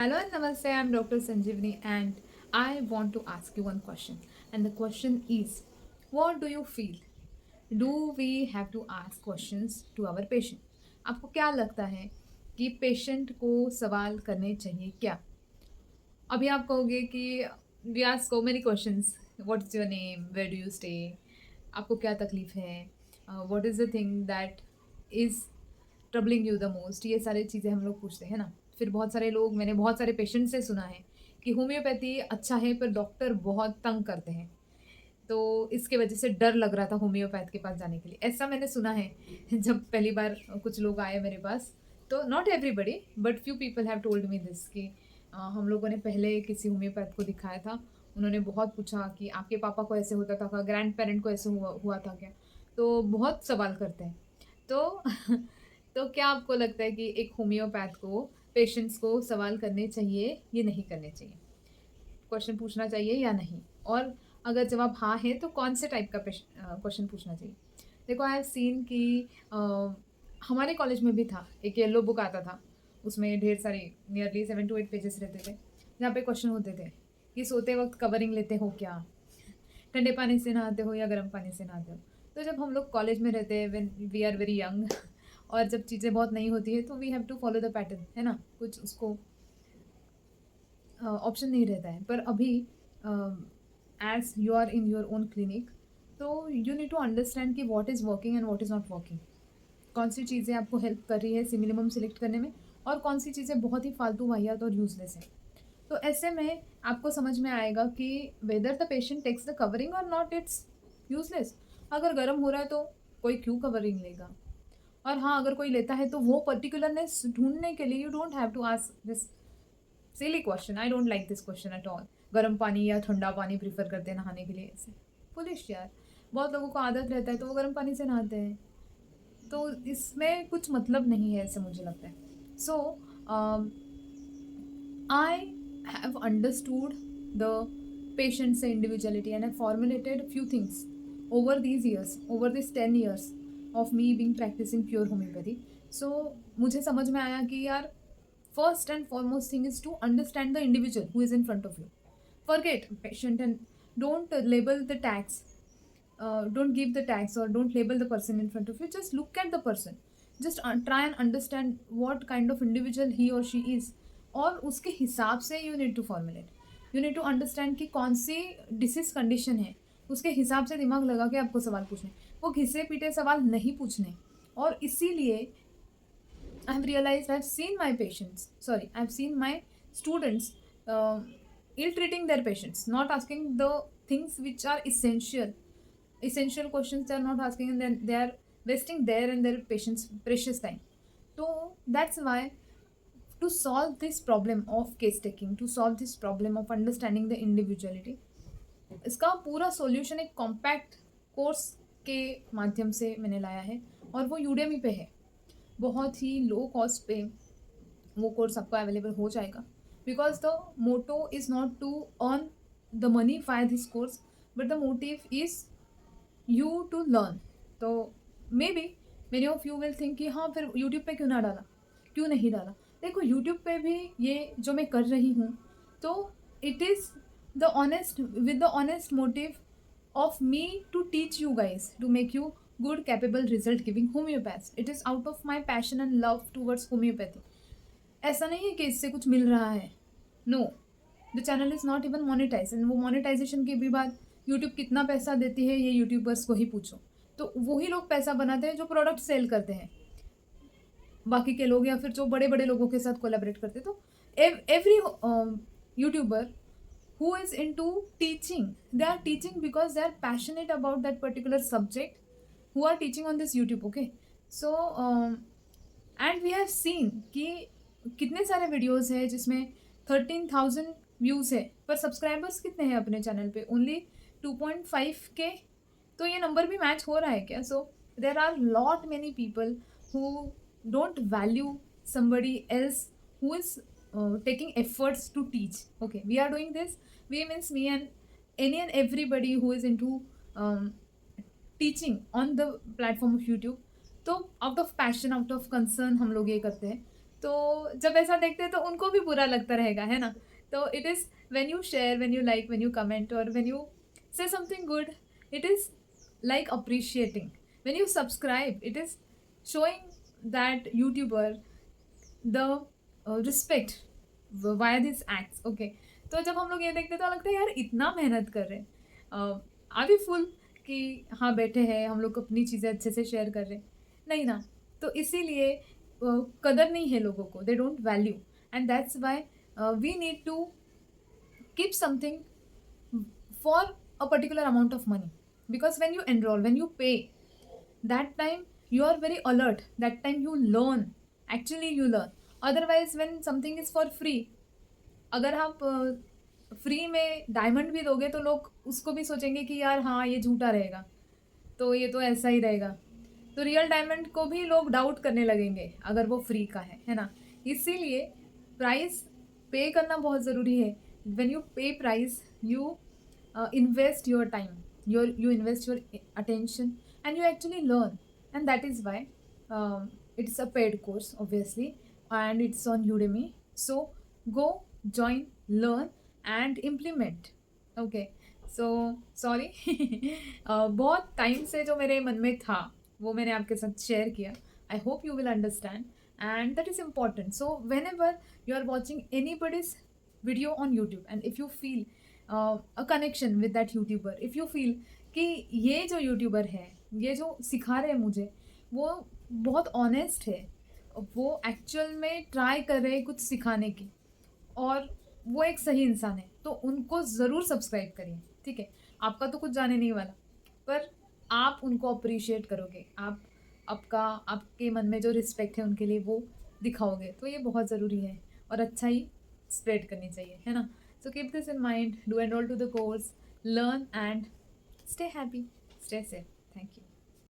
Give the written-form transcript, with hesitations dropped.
Hello and namaste. I'm Dr. Sanjeevani and I want to ask you one question. And the question is, what do you feel? Do we have to ask questions to our patient? आपको क्या लगता है कि patient को सवाल करने चाहिए क्या? अभी आप कहोगे कि we ask so many questions. What is your name? Where do you stay? आपको क्या तकलीफ है? What is the thing that is troubling you the most? ये सारी चीज़ें हम लोग पूछते हैं ना. फिर बहुत सारे लोग, मैंने बहुत सारे पेशेंट से सुना है कि होम्योपैथी अच्छा है पर डॉक्टर बहुत तंग करते हैं, तो इसके वजह से डर लग रहा था होम्योपैथ के पास जाने के लिए. ऐसा मैंने सुना है जब पहली बार कुछ लोग आए मेरे पास. तो not everybody but few people have told me this कि हम लोगों ने पहले किसी होम्योपैथ को दिखाया था. उन्होंने बहुत पूछा कि आपके पापा को ऐसे होता था क्या, ग्रैंड पेरेंट को ऐसे हुआ था क्या. तो बहुत सवाल करते हैं. तो तो क्या आपको लगता है कि एक होम्योपैथ को पेशेंट्स को सवाल करने चाहिए या नहीं करने चाहिए? क्वेश्चन पूछना चाहिए या नहीं? और अगर जवाब हाँ है तो कौन से टाइप का क्वेश्चन पूछना चाहिए? देखो, आई हैव सीन कि हमारे कॉलेज में भी था, एक येलो बुक आता था. उसमें ढेर सारे नियरली 7 to 8 पेजेस रहते थे, जहाँ पे क्वेश्चन होते थे कि सोते वक्त कवरिंग लेते हो क्या? ठंडे पानी से नहाते हो या गर्म पानी से नहाते हो? तो जब हम लोग कॉलेज में रहते हैं, when we are very young और जब चीज़ें बहुत नहीं होती है तो we have to follow the pattern, है ना? कुछ उसको ऑप्शन नहीं रहता है. पर अभी as you are in your own clinic, तो यू नीड टू अंडरस्टैंड कि what is working and what is not working. कौन सी चीज़ें आपको हेल्प कर रही है सिमिनिमम सिलेक्ट करने में, और कौन सी चीज़ें बहुत ही फालतू वाहियात और यूजलेस है. तो ऐसे में आपको समझ में आएगा कि whether the patient takes the covering और नॉट, इट्स यूजलेस. अगर गर्म हो रहा है तो कोई क्यों कवरिंग लेगा? और हाँ, अगर कोई लेता है तो वो पर्टिकुलरनेस ढूंढने के लिए you don't have to ask this silly question. I don't like this question at all. गर्म पानी या ठंडा पानी प्रीफर करते हैं नहाने के लिए? ऐसे पुलिश यार. बहुत लोगों को आदत रहता है तो वो गर्म पानी से नहाते हैं, तो इसमें कुछ मतलब नहीं है, ऐसे मुझे लगता है. सो I have understood the patient's individuality and I formulated few things over these years, over this 10 years of me being practicing pure homeopathy. So मुझे समझ में आया कि यार, first and foremost thing is to understand the individual who is in front of you. Forget patient and don't label the tags. Don't give the tags or don't label the person in front of you. Just look at the person. Just try and understand what kind of individual he or she is. और उसके हिसाब से you need to formulate. You need to understand कि कौन सी disease condition है, उसके हिसाब से दिमाग लगा के आपको सवाल पूछने. वो घिसे पीटे सवाल नहीं पूछने. और इसीलिए I have realized, I have seen my patients, sorry, I have seen my students ill treating their patients, not asking the things which are essential. Essential questions they are not asking, and then they are wasting their and their patients' precious time. So that's why, to solve this problem of case taking, to solve this problem of understanding the individuality, इसका पूरा solution एक compact course के माध्यम से मैंने लाया है और वो यूडेमी पे है. बहुत ही लो कॉस्ट पे वो कोर्स आपको अवेलेबल हो जाएगा. Because the motto is not to earn the money for this course, but the motive is you to learn. तो maybe many of you will think कि हाँ, फिर यूट्यूब पे क्यों ना डाला, क्यों नहीं डाला. देखो, यूट्यूब पे भी ये जो मैं कर रही हूँ, तो it is the honest, with the honest motive of me to teach you guys, to make you good, capable, result giving homeopaths. It is out of my passion and love towards homeopathy. ऐसा नहीं है कि इससे कुछ मिल रहा है. No, the channel is not even monetize. And वो मोनेटाइजेशन की भी बात, यूट्यूब कितना पैसा देती है ये यूट्यूबर्स को ही पूछो. तो वही लोग पैसा बनाते हैं जो प्रोडक्ट सेल करते हैं. बाकी के लोग या फिर जो बड़े बड़े लोगों के साथ कोलैबोरेट करते हैं. तो every YouTuber who is into teaching, they are teaching because they are passionate about that particular subject, who are teaching on this YouTube. Okay, so and we have seen कि कितने सारे वीडियोस है जिसमें 13,000 views है, पर subscribers कितने हैं अपने चैनल पे? Only 2.5K. तो ये नंबर भी मैच हो रहा है क्या? So there are lot many people who don't value somebody else who is taking efforts to teach. Okay, we are doing this. We means me and any and everybody who is into teaching on the platform of YouTube. तो out of passion, out of concern हम लोग ये करते हैं. तो जब ऐसा देखते हैं तो उनको भी बुरा लगता रहेगा, है ना? तो it is when you share, when you like, when you comment और when you say something good, it is like appreciating. When you subscribe, it is showing that YouTuber the respect via these acts. Okay, तो जब हम लोग ये देखते हैं तो लगता है यार इतना मेहनत कर रहे हैं, आर वी फुल कि हाँ बैठे हैं हम लोग अपनी चीज़ें अच्छे से शेयर कर रहे हैं, नहीं ना। तो इसीलिए कदर नहीं है लोगों को, they don't value, and that's why we need to keep something for a particular amount of money, because when you enroll, when you pay, that time you are very alert, that time you learn, actually you learn. Otherwise when something is for free, अगर आप free में diamond भी दोगे तो लोग उसको भी सोचेंगे कि यार हाँ ये झूठा रहेगा, तो ये तो ऐसा ही रहेगा, तो रियल डायमंड को भी लोग डाउट करने लगेंगे अगर वो फ्री का है ना। इसीलिए प्राइस पे करना बहुत ज़रूरी है। व्हेन यू पे price, you invest your time, you invest your attention, and you actually learn, and that is why it's a paid course obviously, and it's on Udemy. So go join, learn and implement. Okay, so sorry बहुत time से जो मेरे मन में था वो मैंने आपके साथ शेयर किया. I hope you will understand, and that is important. So whenever you are watching anybody's video on YouTube, and if you feel a connection with that YouTuber, if you feel कि ये जो YouTuber है, ये जो सिखा रहे हैं मुझे, वो बहुत ऑनेस्ट है, वो एक्चुअल में ट्राई कर रहे हैं कुछ सिखाने की, और वो एक सही इंसान है, तो उनको ज़रूर सब्सक्राइब करिए, ठीक है? आपका तो कुछ जाने नहीं वाला, पर आप उनको अप्रिशिएट करोगे, आप आपके मन में जो रिस्पेक्ट है उनके लिए वो दिखाओगे, तो ये बहुत ज़रूरी है और अच्छा ही स्प्रेड करनी चाहिए, है ना? So keep this in mind, do enroll to the course, learn and stay happy, stay safe. Thank you.